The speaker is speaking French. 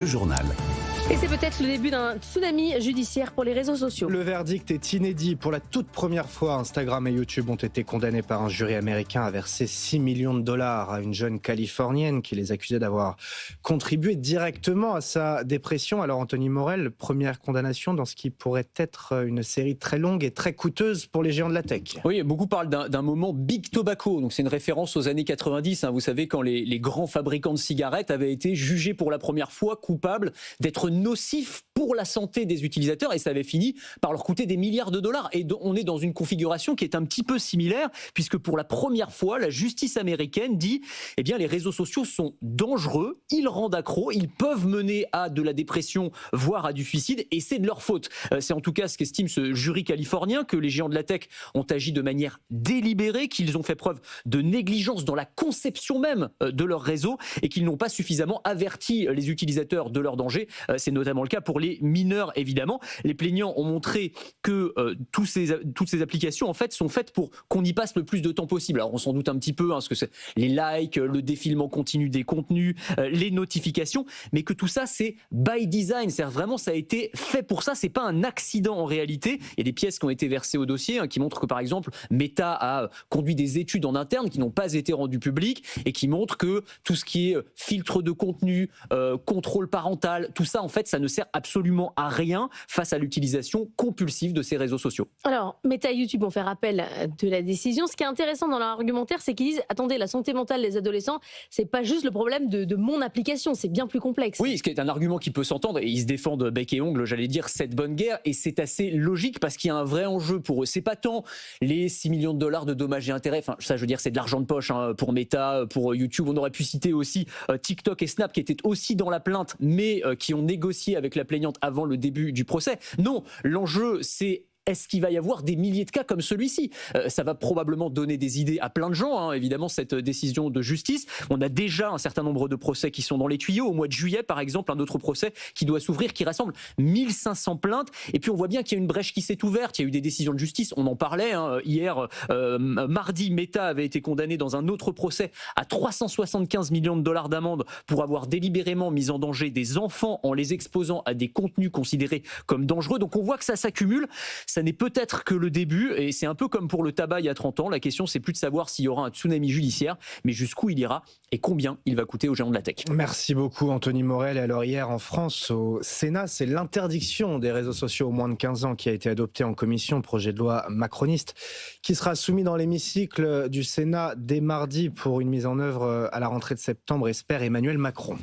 Le journal. Et c'est peut-être le début d'un tsunami judiciaire pour les réseaux sociaux. Le verdict est inédit. Pour la toute première fois, Instagram et YouTube ont été condamnés par un jury américain à verser 6 millions de dollars à une jeune Californienne qui les accusait d'avoir contribué directement à sa dépression. Alors Anthony Morel, première condamnation dans ce qui pourrait être une série très longue et très coûteuse pour les géants de la tech. Oui, beaucoup parlent d'un moment Big Tobacco. Donc c'est une référence aux années 90. Vous savez, quand les grands fabricants de cigarettes avaient été jugés pour la première fois coupables d'être nocifs pour la santé des utilisateurs, et ça avait fini par leur coûter des milliards de dollars. Et on est dans une configuration qui est un petit peu similaire, puisque pour la première fois, la justice américaine dit eh bien, les réseaux sociaux sont dangereux, ils rendent accro, ils peuvent mener à de la dépression, voire à du suicide, et c'est de leur faute. C'est en tout cas ce qu'estime ce jury californien, que les géants de la tech ont agi de manière délibérée, qu'ils ont fait preuve de négligence dans la conception même de leur réseau, et qu'ils n'ont pas suffisamment averti les utilisateurs de leur danger. C'est notamment le cas pour les mineurs, évidemment. Les plaignants ont montré que toutes ces applications en fait sont faites pour qu'on y passe le plus de temps possible. Alors on s'en doute un petit peu, parce que c'est les likes, le défilement continu des contenus, les notifications, mais que tout ça c'est by design, c'est-à-dire vraiment ça a été fait pour ça, c'est pas un accident en réalité. Il y a des pièces qui ont été versées au dossier qui montrent que par exemple Meta a conduit des études en interne qui n'ont pas été rendues publiques et qui montrent que tout ce qui est filtre de contenu, contrôle parental, tout ça en fait ça ne sert absolument à rien face à l'utilisation compulsive de ces réseaux sociaux. Alors, Meta et YouTube ont fait rappel de la décision. Ce qui est intéressant dans leur argumentaire, c'est qu'ils disent attendez, la santé mentale des adolescents, c'est pas juste le problème de mon application, c'est bien plus complexe. Oui, ce qui est un argument qui peut s'entendre, et ils se défendent bec et ongle, j'allais dire, cette bonne guerre, et c'est assez logique parce qu'il y a un vrai enjeu pour eux. C'est pas tant les 6 millions de dollars de dommages et intérêts, enfin ça je veux dire c'est de l'argent de poche pour Meta, pour YouTube. On aurait pu citer aussi TikTok et Snap qui étaient aussi dans la plainte, mais qui ont négocié avec la plaignante avant le début du procès. Non, l'enjeu c'est est-ce qu'il va y avoir des milliers de cas comme celui-ci ? Ça va probablement donner des idées à plein de gens, évidemment, cette décision de justice. On a déjà un certain nombre de procès qui sont dans les tuyaux. Au mois de juillet, par exemple, un autre procès qui doit s'ouvrir, qui rassemble 1500 plaintes. Et puis on voit bien qu'il y a une brèche qui s'est ouverte. Il y a eu des décisions de justice, on en parlait hier. Mardi, Meta avait été condamné dans un autre procès à 375 millions de dollars d'amende pour avoir délibérément mis en danger des enfants en les exposant à des contenus considérés comme dangereux. Donc on voit que ça s'accumule. Ça n'est peut-être que le début, et c'est un peu comme pour le tabac il y a 30 ans. La question, c'est plus de savoir s'il y aura un tsunami judiciaire, mais jusqu'où il ira et combien il va coûter aux géants de la tech. Merci beaucoup Anthony Morel. Et alors hier en France, au Sénat, c'est l'interdiction des réseaux sociaux aux moins de 15 ans qui a été adoptée en commission, projet de loi macroniste, qui sera soumis dans l'hémicycle du Sénat dès mardi pour une mise en œuvre à la rentrée de septembre, espère Emmanuel Macron.